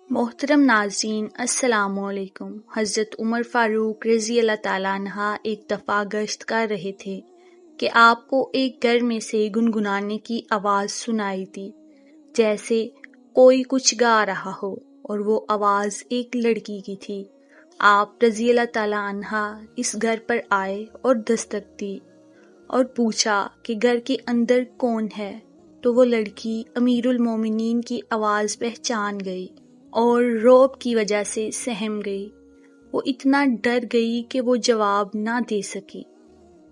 محترم ناظرین السلام علیکم۔ حضرت عمر فاروق رضی اللہ تعالیٰ عنہ ایک دفعہ گشت کر رہے تھے کہ آپ کو ایک گھر میں سے گنگنانے کی آواز سنائی دی، جیسے کوئی کچھ گا رہا ہو، اور وہ آواز ایک لڑکی کی تھی۔ آپ رضی اللہ تعالیٰ عنہ اس گھر پر آئے اور دستک دی اور پوچھا کہ گھر کے اندر کون ہے، تو وہ لڑکی امیر المومنین کی آواز پہچان گئی اور رعب کی وجہ سے سہم گئی۔ وہ اتنا ڈر گئی کہ وہ جواب نہ دے سکی۔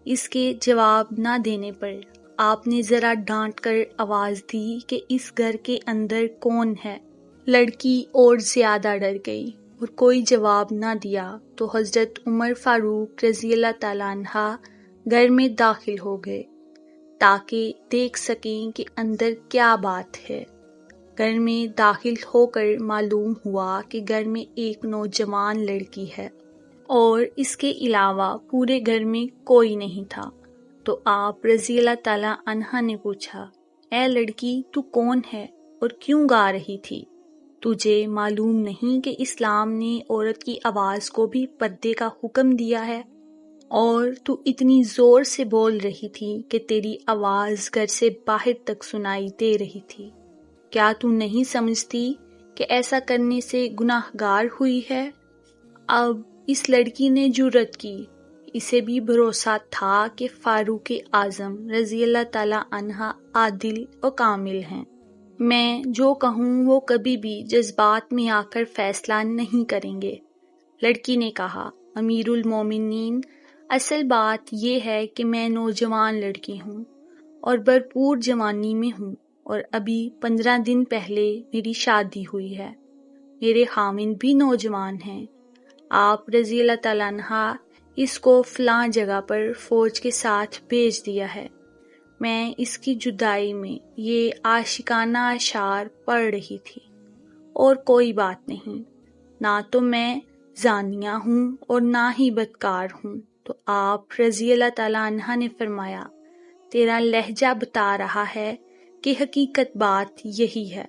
اس کے جواب نہ دینے پر آپ نے ذرا ڈانٹ کر آواز دی کہ اس گھر کے اندر کون ہے۔ لڑکی اور زیادہ ڈر گئی اور کوئی جواب نہ دیا، تو حضرت عمر فاروق رضی اللہ تعالیٰ عنہ گھر میں داخل ہو گئے تاکہ دیکھ سکیں کہ اندر کیا بات ہے۔ گھر میں داخل ہو کر معلوم ہوا کہ گھر میں ایک نوجوان لڑکی ہے اور اس کے علاوہ پورے گھر میں کوئی نہیں تھا۔ تو آپ رضی اللہ تعالیٰ عنہ نے پوچھا، اے لڑکی، تو کون ہے اور کیوں گا رہی تھی؟ تجھے معلوم نہیں کہ اسلام نے عورت کی آواز کو بھی پردے کا حکم دیا ہے؟ اور تو اتنی زور سے بول رہی تھی کہ تیری آواز گھر سے باہر تک سنائی دے رہی تھی۔ کیا تو نہیں سمجھتی کہ ایسا کرنے سے گناہ گار ہوئی ہے؟ اب اس لڑکی نے جرأت کی۔ اسے بھی بھروسہ تھا کہ فاروق اعظم رضی اللہ تعالیٰ عنہ عادل و کامل ہیں۔ میں جو کہوں وہ کبھی بھی جذبات میں آ کر فیصلہ نہیں کریں گے۔ لڑکی نے کہا، امیر المومنین، اصل بات یہ ہے کہ میں نوجوان لڑکی ہوں اور بھرپور جوانی میں ہوں، اور ابھی 15 دن پہلے میری شادی ہوئی ہے۔ میرے خاوند بھی نوجوان ہیں۔ آپ رضی اللہ تعالیٰ عنہ اس کو فلاں جگہ پر فوج کے ساتھ بھیج دیا ہے۔ میں اس کی جدائی میں یہ عاشقانہ اشعار پڑھ رہی تھی، اور کوئی بات نہیں۔ نہ تو میں زانیہ ہوں اور نہ ہی بدکار ہوں۔ تو آپ رضی اللہ تعالیٰ عنہ نے فرمایا، تیرا لہجہ بتا رہا ہے کہ حقیقت بات یہی ہے۔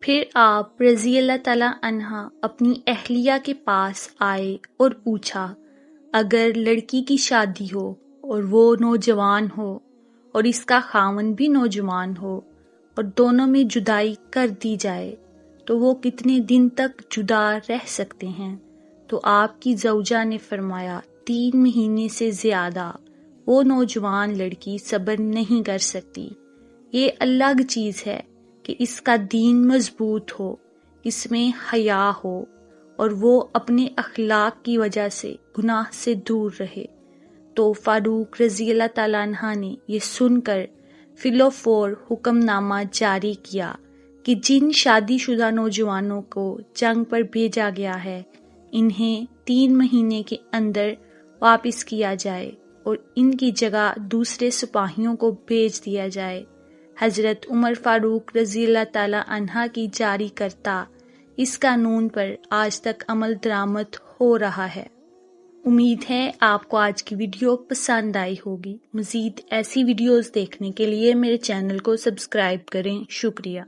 پھر آپ رضی اللہ تعالیٰ عنہ اپنی اہلیہ کے پاس آئے اور پوچھا، اگر لڑکی کی شادی ہو اور وہ نوجوان ہو اور اس کا خاوند بھی نوجوان ہو اور دونوں میں جدائی کر دی جائے تو وہ کتنے دن تک جدا رہ سکتے ہیں؟ تو آپ کی زوجہ نے فرمایا، 3 مہینے سے زیادہ وہ نوجوان لڑکی صبر نہیں کر سکتی۔ یہ الگ چیز ہے کہ اس کا دین مضبوط ہو، اس میں حیا ہو، اور وہ اپنے اخلاق کی وجہ سے گناہ سے دور رہے۔ تو فاروق رضی اللہ تعالیٰ عنہ نے یہ سن کر فیلو فور حکم نامہ جاری کیا کہ جن شادی شدہ نوجوانوں کو جنگ پر بھیجا گیا ہے، انہیں 3 مہینے کے اندر واپس کیا جائے اور ان کی جگہ دوسرے سپاہیوں کو بھیج دیا جائے۔ حضرت عمر فاروق رضی اللہ تعالیٰ عنہ کی جاری کرتا اس قانون پر آج تک عمل درآمد ہو رہا ہے۔ امید ہے آپ کو آج کی ویڈیو پسند آئی ہوگی۔ مزید ایسی ویڈیوز دیکھنے کے لیے میرے چینل کو سبسکرائب کریں۔ شکریہ۔